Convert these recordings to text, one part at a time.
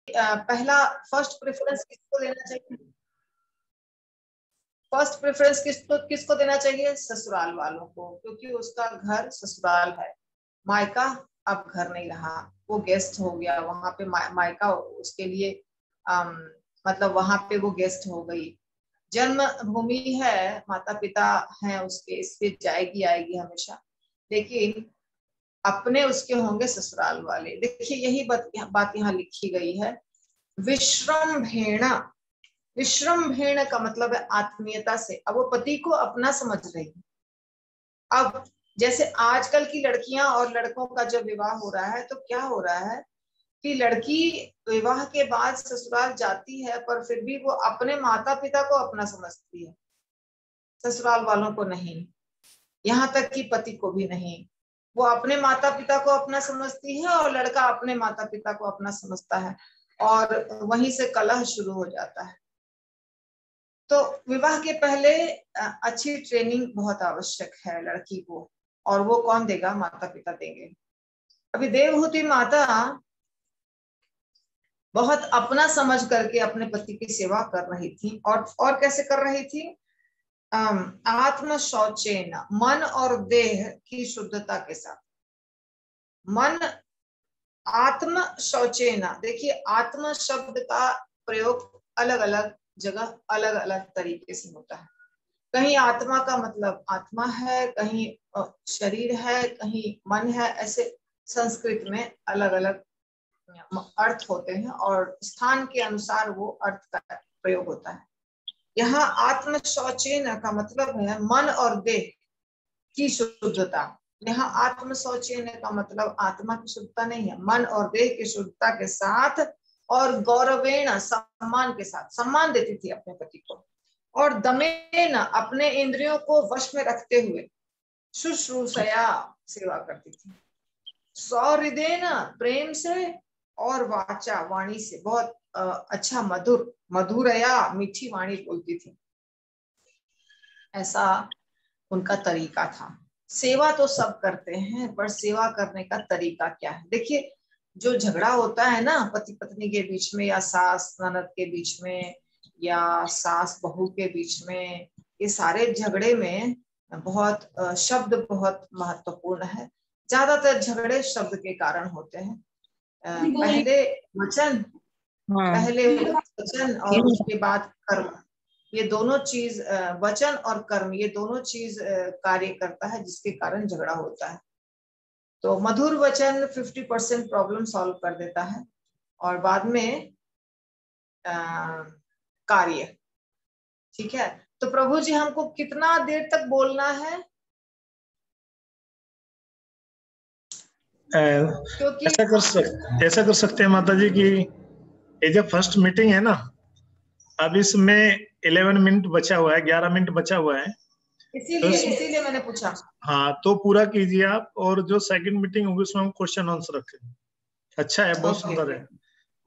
पहला first preference किसको देना चाहिए? फर्स्ट प्रेफरेंस किसको देना चाहिए? ससुराल वालों को, क्योंकि उसका घर ससुराल है, मायका अब घर नहीं रहा, वो गेस्ट हो गया वहां पे, मायका उसके लिए मतलब वहां पे वो गेस्ट हो गई। जन्म भूमि है, माता पिता हैं उसके, इसलिए जाएगी आएगी हमेशा, लेकिन अपने उसके होंगे ससुराल वाले। देखिए यही बात यहाँ लिखी गई है, विश्रम्भेण। विश्रम्भेण का मतलब है आत्मीयता से। अब वो पति को अपना समझ रही है। अब जैसे आजकल की लड़कियां और लड़कों का जब विवाह हो रहा है तो क्या हो रहा है कि लड़की विवाह के बाद ससुराल जाती है, पर फिर भी वो अपने माता पिता को अपना समझती है, ससुराल वालों को नहीं, यहाँ तक कि पति को भी नहीं। वो अपने माता पिता को अपना समझती है और लड़का अपने माता पिता को अपना समझता है, और वहीं से कलह शुरू हो जाता है। तो विवाह के पहले अच्छी ट्रेनिंग बहुत आवश्यक है लड़की को, और वो कौन देगा? माता पिता देंगे। अभी देवहूति माता बहुत अपना समझ करके अपने पति की सेवा कर रही थी, और कैसे कर रही थी? आत्म शौचेन, मन और देह की शुद्धता के साथ। मन आत्म शौचेन, देखिए आत्म शब्द का प्रयोग अलग अलग जगह अलग अलग तरीके से होता है। कहीं आत्मा का मतलब आत्मा है, कहीं शरीर है, कहीं मन है, ऐसे संस्कृत में अलग अलग अर्थ होते हैं और स्थान के अनुसार वो अर्थ का प्रयोग होता है। यहाँ आत्म शौचेन का मतलब है मन और देह की शुद्धता। यहाँ आत्म शौचेन का मतलब आत्मा की शुद्धता नहीं है, मन और देह की शुद्धता के साथ, और गौरवेण, सम्मान के साथ, सम्मान देती थी अपने पति को, और दमेन, अपने इंद्रियों को वश में रखते हुए शुश्रूषया, सेवा करती थी। सौहृदेन, प्रेम से, और वाचा, वाणी से, बहुत अच्छा मधुरया, मीठी वाणी बोलती थी। ऐसा उनका तरीका था। सेवा तो सब करते हैं, पर सेवा करने का तरीका क्या है? देखिए जो झगड़ा होता है ना पति पत्नी के बीच में, या सास ननद के बीच में, या सास बहू के बीच में, ये सारे झगड़े में बहुत शब्द बहुत महत्वपूर्ण है। ज्यादातर झगड़े शब्द के कारण होते हैं। पहले वचन और उसके बाद कर्म, ये दोनों चीज, वचन और कर्म, ये दोनों चीज कार्य करता है, जिसके कारण झगड़ा होता है। तो मधुर वचन 50% प्रॉब्लम सॉल्व कर देता है, और बाद में कार्य। ठीक है, तो प्रभु जी हमको कितना देर तक बोलना है? क्योंकि ऐसा कर सकते हैं माता जी की ये जो फर्स्ट मीटिंग है ना, अब इसमें 11 मिनट बचा हुआ है, 11 मिनट बचा हुआ है, इसीलिए मैंने पूछा। हाँ, तो पूरा कीजिए आप, और जो सेकंड मीटिंग होगी उसमें हम क्वेश्चन आंसर रखेंगे। अच्छा है, बहुत सुंदर है,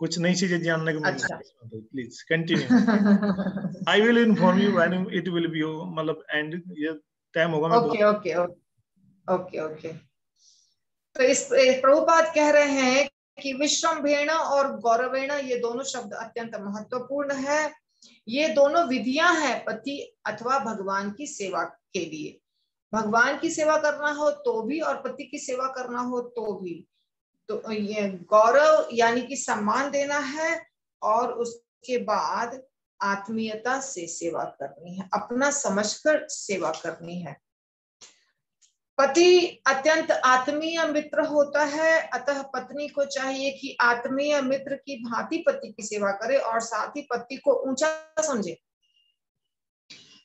कुछ नई चीजें जानने को मिल रही है। Please continue. I will inform you when it will be, मतलब एंड ये टाइम होगा। ओके। तो इस प्रभुपाद कह रहे हैं कि विश्रम्भेण और गौरवेण, ये दोनों शब्द अत्यंत महत्वपूर्ण है। ये दोनों विधियां हैं पति अथवा भगवान की सेवा के लिए। भगवान की सेवा करना हो तो भी, और पति की सेवा करना हो तो भी। तो ये गौरव यानी कि सम्मान देना है, और उसके बाद आत्मीयता से सेवा करनी है, अपना समझकर सेवा करनी है। पति अत्यंत आत्मीय मित्र होता है, अतः पत्नी को चाहिए कि आत्मीय मित्र की भांति पति की सेवा करे, और साथ ही पति को ऊंचा समझे।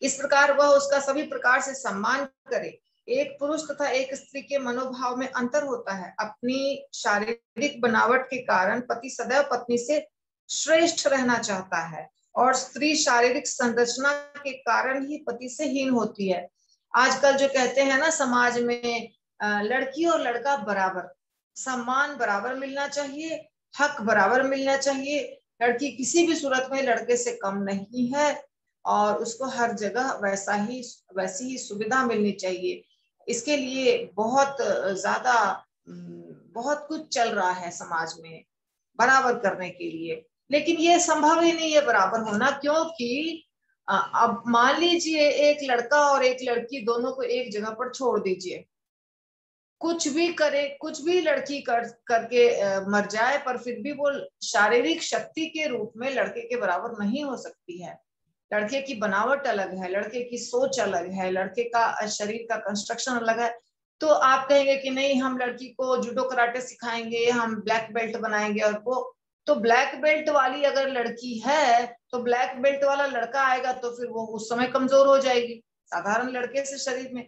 इस प्रकार वह उसका सभी प्रकार से सम्मान करे। एक पुरुष तथा एक स्त्री के मनोभाव में अंतर होता है। अपनी शारीरिक बनावट के कारण पति सदैव पत्नी से श्रेष्ठ रहना चाहता है, और स्त्री शारीरिक संरचना के कारण ही पति से हीन होती है। आजकल जो कहते हैं ना समाज में, लड़की और लड़का बराबर, सम्मान बराबर मिलना चाहिए, हक बराबर मिलना चाहिए, लड़की किसी भी सूरत में लड़के से कम नहीं है, और उसको हर जगह वैसी ही सुविधा मिलनी चाहिए। इसके लिए बहुत ज्यादा बहुत कुछ चल रहा है समाज में, बराबर करने के लिए। लेकिन ये संभव ही नहीं है बराबर होना, क्योंकि अब मान लीजिए एक लड़का और एक लड़की दोनों को एक जगह पर छोड़ दीजिए, कुछ भी करे, कुछ भी लड़की करके मर जाए, पर फिर भी वो शारीरिक शक्ति के रूप में लड़के के बराबर नहीं हो सकती है। लड़के की बनावट अलग है, लड़के की सोच अलग है, लड़के का शरीर का कंस्ट्रक्शन अलग है। तो आप कहेंगे कि नहीं, हम लड़की को जूडो कराटे सिखाएंगे, हम ब्लैक बेल्ट बनाएंगे, और वो तो ब्लैक बेल्ट वाली अगर लड़की है तो ब्लैक बेल्ट वाला लड़का आएगा तो फिर वो उस समय कमजोर हो जाएगी। साधारण लड़के से शरीर में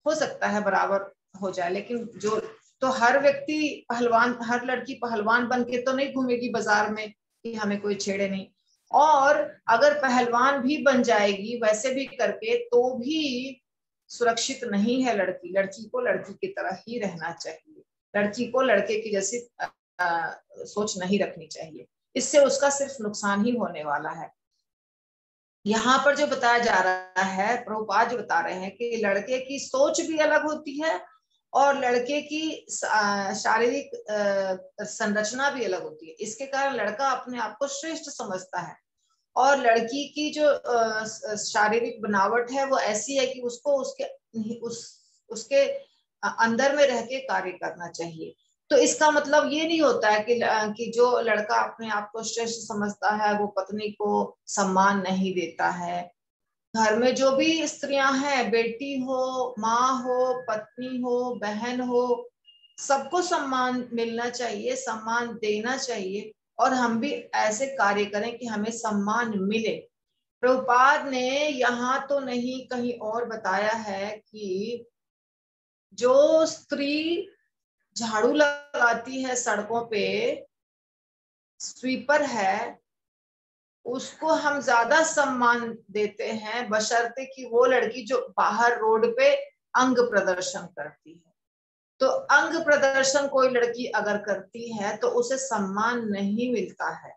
हो सकता है बराबर हो जाए, लेकिन जो तो हर व्यक्ति पहलवान, हर लड़की पहलवान बन के तो नहीं घूमेगी बाजार में कि हमें कोई छेड़े नहीं। और अगर पहलवान भी बन जाएगी वैसे भी करके तो भी सुरक्षित नहीं है लड़की। लड़की को लड़की की तरह ही रहना चाहिए, लड़की को लड़के की जैसी सोच नहीं रखनी चाहिए, इससे उसका सिर्फ नुकसान ही होने वाला है। यहाँ पर जो बताया जा रहा है, प्रभुपाद जो बता रहे हैं कि लड़के की सोच भी अलग होती है और लड़के की शारीरिक संरचना भी अलग होती है। इसके कारण लड़का अपने आप को श्रेष्ठ समझता है और लड़की की जो शारीरिक बनावट है वो ऐसी है कि उसको उसके अंदर में रह के कार्य करना चाहिए। तो इसका मतलब ये नहीं होता है कि जो लड़का अपने आप को श्रेष्ठ समझता है वो पत्नी को सम्मान नहीं देता है। घर में जो भी स्त्रियां हैं, बेटी हो, माँ हो, पत्नी हो, बहन हो, सबको सम्मान मिलना चाहिए, सम्मान देना चाहिए और हम भी ऐसे कार्य करें कि हमें सम्मान मिले। प्रभुपाद ने यहाँ तो नहीं कहीं और बताया है कि जो स्त्री झाड़ू लगाती है सड़कों पे, स्वीपर है, उसको हम ज्यादा सम्मान देते हैं बशर्ते कि वो लड़की जो बाहर रोड पे अंग प्रदर्शन करती है। तो अंग प्रदर्शन कोई लड़की अगर करती है तो उसे सम्मान नहीं मिलता है।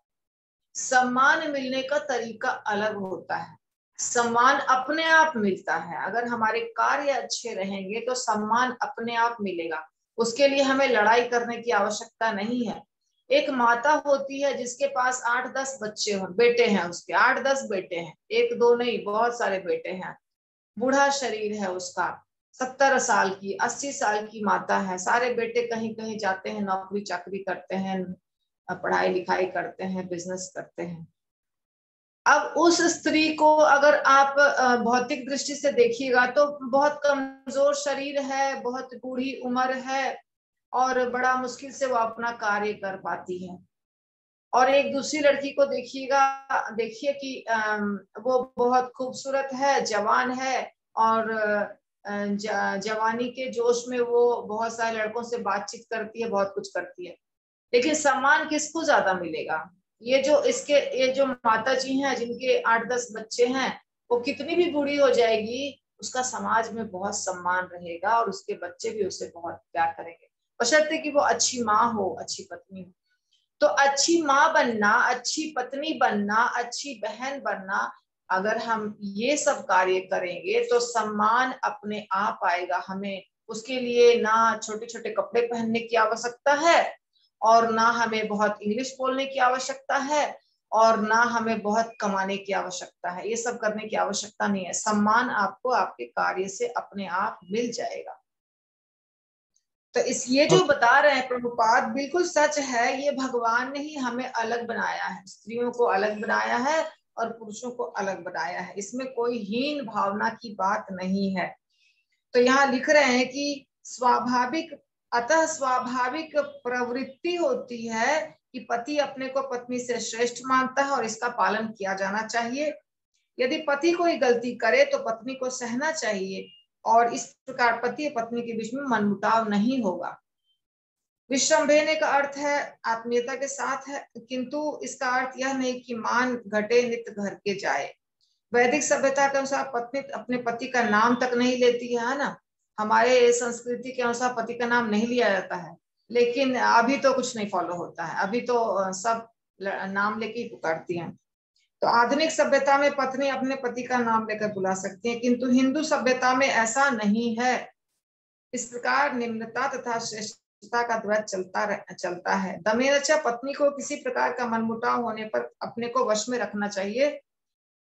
सम्मान मिलने का तरीका अलग होता है। सम्मान अपने आप मिलता है, अगर हमारे कार्य अच्छे रहेंगे तो सम्मान अपने आप मिलेगा, उसके लिए हमें लड़ाई करने की आवश्यकता नहीं है। एक माता होती है जिसके पास 8-10 बच्चे हो, बेटे हैं, उसके 8-10 बेटे हैं, एक दो नहीं बहुत सारे बेटे हैं, बूढ़ा शरीर है उसका, 70 साल की 80 साल की माता है, सारे बेटे कहीं कहीं जाते हैं, नौकरी चाकरी करते हैं, पढ़ाई लिखाई करते हैं, बिजनेस करते हैं। अब उस स्त्री को अगर आप भौतिक दृष्टि से देखिएगा तो बहुत कमजोर शरीर है, बहुत बूढ़ी उम्र है और बड़ा मुश्किल से वो अपना कार्य कर पाती है। और एक दूसरी लड़की को देखिएगा, देखिए कि वो बहुत खूबसूरत है, जवान है और जवानी के जोश में वो बहुत सारे लड़कों से बातचीत करती है, बहुत कुछ करती है, लेकिन सम्मान किसको ज्यादा मिलेगा? ये जो माता जी हैं जिनके 8-10 बच्चे हैं, वो कितनी भी बूढ़ी हो जाएगी उसका समाज में बहुत सम्मान रहेगा और उसके बच्चे भी उसे बहुत प्यार करेंगे, बशर्ते कि वो अच्छी माँ हो, अच्छी पत्नी हो। तो अच्छी माँ बनना, अच्छी पत्नी बनना, अच्छी बहन बनना, अगर हम ये सब कार्य करेंगे तो सम्मान अपने आप आएगा। हमें उसके लिए ना छोटे छोटे कपड़े पहनने की आवश्यकता है और ना हमें बहुत इंग्लिश बोलने की आवश्यकता है और ना हमें बहुत कमाने की आवश्यकता है। ये सब करने की आवश्यकता नहीं है, सम्मान आपको आपके कार्य से अपने आप मिल जाएगा। तो ये जो बता रहे हैं प्रभुपाद बिल्कुल सच है। ये भगवान ने ही हमें अलग बनाया है, स्त्रियों को अलग बनाया है और पुरुषों को अलग बनाया है, इसमें कोई हीन भावना की बात नहीं है। तो यहाँ लिख रहे हैं कि अतः स्वाभाविक प्रवृत्ति होती है कि पति अपने को पत्नी से श्रेष्ठ मानता है और इसका पालन किया जाना चाहिए। यदि पति कोई गलती करे तो पत्नी को सहना चाहिए और इस प्रकार पति और पत्नी के बीच में मनमुटाव नहीं होगा। विश्रम्भेने का अर्थ है आत्मीयता के साथ है, किंतु इसका अर्थ यह नहीं कि मान घटे नित्य घर के जाए। वैदिक सभ्यता के अनुसार पत्नी अपने पति का नाम तक नहीं लेती है ना, हमारे संस्कृति के अनुसार पति का नाम नहीं लिया जाता है, लेकिन अभी तो कुछ नहीं फॉलो होता है, अभी तो सब नाम लेके ही पुकारती हैं। तो आधुनिक सभ्यता में पत्नी अपने पति का नाम लेकर बुला सकती है, किंतु हिंदू सभ्यता में ऐसा नहीं है। इस प्रकार निम्नता तथा श्रेष्ठता रिश्ता का द्वैत चलता है। दमेनच पत्नी को किसी प्रकार का मनमुटाव होने पर अपने को वश में रखना चाहिए।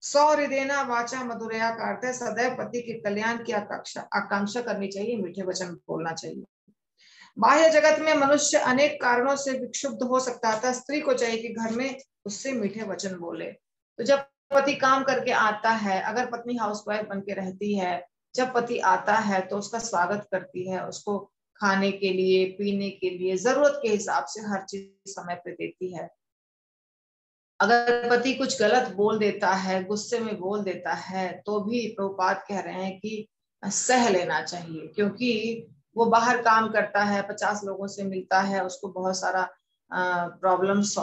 सौहृदेना वाचा मधुरया का अर्थ है सदैव पति के कल्याण की आकांक्षा करनी चाहिए, मीठे वचन बोलना चाहिए। बाह्य जगत में मनुष्य अनेक कारणों से विक्षुब्ध हो सकता था, स्त्री को चाहिए कि घर में उससे मीठे वचन बोले। तो जब पति काम करके आता है, अगर पत्नी हाउसवाइफ बन के रहती है, जब पति आता है तो उसका स्वागत करती है, उसको खाने के लिए, पीने के लिए, जरूरत के हिसाब से हर चीज समय पे देती है। अगर पति कुछ गलत बोल देता है, गुस्से में बोल देता है, तो भी प्रभुपाद कह रहे हैं कि सह लेना चाहिए, क्योंकि वो बाहर काम करता है, 50 लोगों से मिलता है, उसको बहुत सारा प्रॉब्लम्स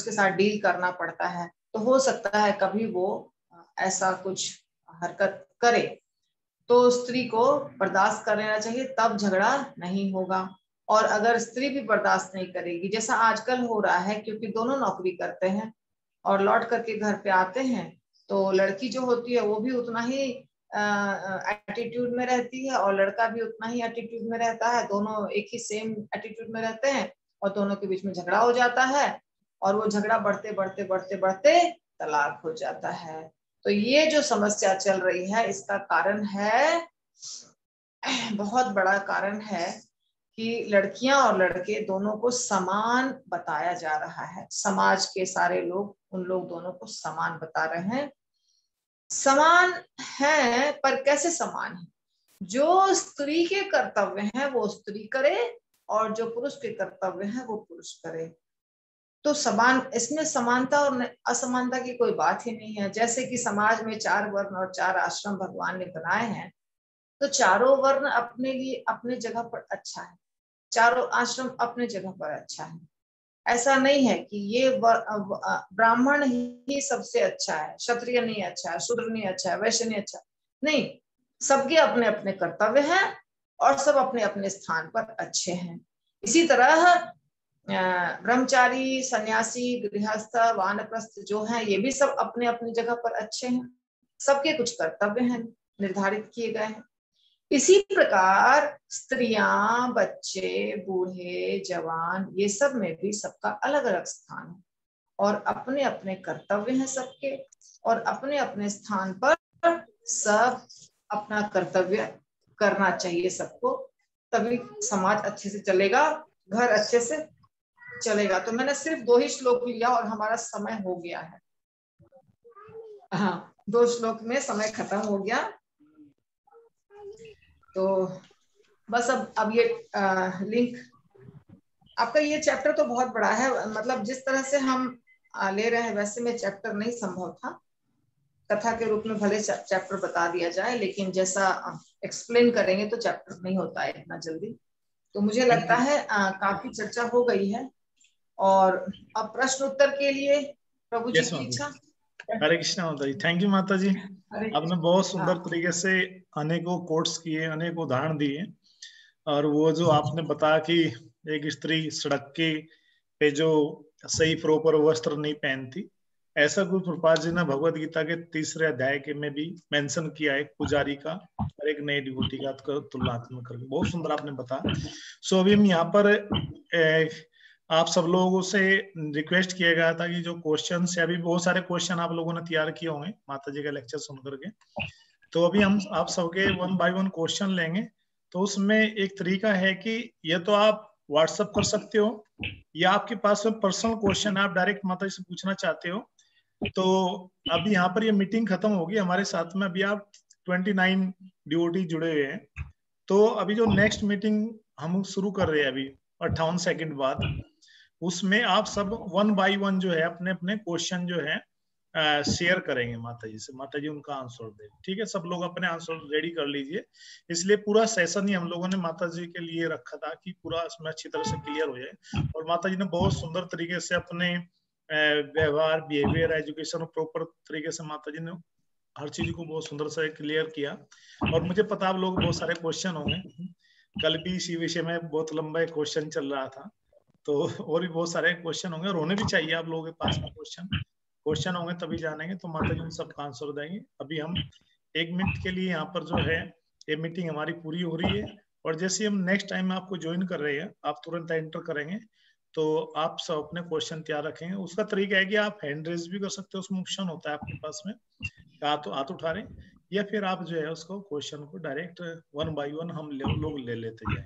के साथ डील करना पड़ता है। तो हो सकता है कभी वो ऐसा कुछ हरकत करे, तो स्त्री को बर्दाश्त कर लेना चाहिए, तब झगड़ा नहीं होगा। और अगर स्त्री भी बर्दाश्त नहीं करेगी, जैसा आजकल हो रहा है, क्योंकि दोनों नौकरी करते हैं और लौट करके घर पे आते हैं, तो लड़की जो होती है वो भी उतना ही एटीट्यूड में रहती है और लड़का भी उतना ही एटीट्यूड में रहता है। दोनों एक ही सेम एटीट्यूड में रहते हैं और दोनों के बीच में झगड़ा हो जाता है, और वो झगड़ा बढ़ते बढ़ते बढ़ते बढ़ते तलाक हो जाता है। तो ये जो समस्या चल रही है, इसका कारण है, बहुत बड़ा कारण है कि लड़कियां और लड़के दोनों को समान बताया जा रहा है। समाज के सारे लोग उन लोग दोनों को समान बता रहे हैं। समान है, पर कैसे समान है? जो स्त्री के कर्तव्य हैं वो स्त्री करे, और जो पुरुष के कर्तव्य हैं वो पुरुष करे। तो समान, इसमें समानता और असमानता की कोई बात ही नहीं है। जैसे कि समाज में 4 वर्ण और 4 आश्रम भगवान ने बनाए हैं, तो चारों वर्ण अपने लिए अपने जगह पर अच्छा है, चारों आश्रम अपने जगह पर अच्छा है। ऐसा नहीं है कि ये ब्राह्मण ही सबसे अच्छा है, क्षत्रिय नहीं अच्छा है, शूद्र नहीं अच्छा है, वैश्य नहीं अच्छा, नहीं, सबके अपने अपने कर्तव्य हैं और सब अपने अपने स्थान पर अच्छे हैं। इसी तरह ब्रह्मचारी, सन्यासी, गृहस्थ, वानप्रस्थ जो हैं, ये भी सब अपने अपनी जगह पर अच्छे हैं। सबके कुछ कर्तव्य हैं, निर्धारित किए गए हैं। इसी प्रकार स्त्रियां, बच्चे, बूढ़े, जवान, ये सब में भी सबका अलग अलग स्थान है और अपने अपने कर्तव्य हैं सबके, और अपने अपने स्थान पर सब अपना कर्तव्य करना चाहिए सबको, तभी समाज अच्छे से चलेगा, घर अच्छे से चलेगा। तो मैंने सिर्फ 2 ही श्लोक लिया और हमारा समय हो गया है। हाँ, 2 श्लोक में समय खत्म हो गया। तो बस अब ये लिंक, आपका ये चैप्टर तो बहुत बड़ा है, मतलब जिस तरह से हम ले रहे हैं वैसे में चैप्टर नहीं संभव था। कथा के रूप में भले चैप्टर बता दिया जाए, लेकिन जैसा एक्सप्लेन करेंगे तो चैप्टर नहीं होता है इतना जल्दी। तो मुझे लगता है काफी चर्चा हो गई है, और अब प्रश्न उत्तर के लिए प्रभु जी की इच्छा। हरे कृष्णा माता जी। थैंक यू माता जी, आपने बहुत सुंदर तरीके से अनेकों कोट्स किए, अनेक उदाहरण दिए। और वो जो आपने बताया कि एक स्त्री सड़क के पे जो सही प्रॉपर वस्त्र नहीं पहनती, ऐसा कुछ प्रभुपाद जी ने भगवत गीता के 3रे अध्याय के में भी मेंशन किया है, पुजारी का और एक नए डिवोटी का तुलनात्मक करके। बहुत सुंदर आपने बताया। सो अभी हम यहाँ पर आप सब लोगों से रिक्वेस्ट किया गया था कि जो क्वेश्चन है, अभी बहुत सारे क्वेश्चन आप लोगों ने तैयार किए होंगे माता जी का लेक्चर सुन करके, तो अभी हम आप सबके 1 बाय 1 क्वेश्चन लेंगे। तो उसमें एक तरीका है कि ये तो आप व्हाट्सएप कर सकते हो, या आपके पास में पर्सनल क्वेश्चन आप डायरेक्ट माता जी से पूछना चाहते हो, तो अभी यहाँ पर ये मीटिंग खत्म होगी हमारे साथ में। अभी आप 29 डिवोटी जुड़े हुए हैं, तो अभी जो नेक्स्ट मीटिंग हम शुरू कर रहे हैं अभी 58 सेकंड बाद, उसमें आप सब 1 बाय 1 जो है अपने अपने क्वेश्चन जो है शेयर करेंगे माता जी से, माता जी उनका आंसर दे। ठीक है, सब लोग अपने आंसर रेडी कर लीजिए। इसलिए पूरा सेशन ही हम लोगों ने माता जी के लिए रखा था कि पूरा इसमें अच्छी तरह से क्लियर हो जाए। और माता जी ने बहुत सुंदर तरीके से अपने व्यवहार, बिहेवियर, एजुकेशन और प्रॉपर तरीके से माता जी ने हर चीज को बहुत सुंदर से क्लियर किया। और मुझे पता आप लोग बहुत सारे क्वेश्चन होंगे, कल भी इसी विषय में बहुत लंबा एक क्वेश्चन चल रहा था, तो और भी बहुत सारे क्वेश्चन होंगे और होने भी चाहिए आप लोगों के पास में। क्वेश्चन होंगे तभी जानेंगे, तो माता जी उन सबका आंसर देंगे। अभी हम 1 मिनट के लिए यहाँ पर जो है ये मीटिंग हमारी पूरी हो रही है, और जैसे हम नेक्स्ट टाइम आपको ज्वाइन कर रहे हैं, आप तुरंत एंटर करेंगे तो आप सब अपने क्वेश्चन तैयार रखेंगे। उसका तरीका है कि आप हैंड रेज भी कर सकते हो, उसमें ऑप्शन होता है आपके पास में, हाथ उठा रहे, या फिर आप जो है उसको क्वेश्चन को डायरेक्ट 1 बाय 1 हम लोग ले लेते जाए।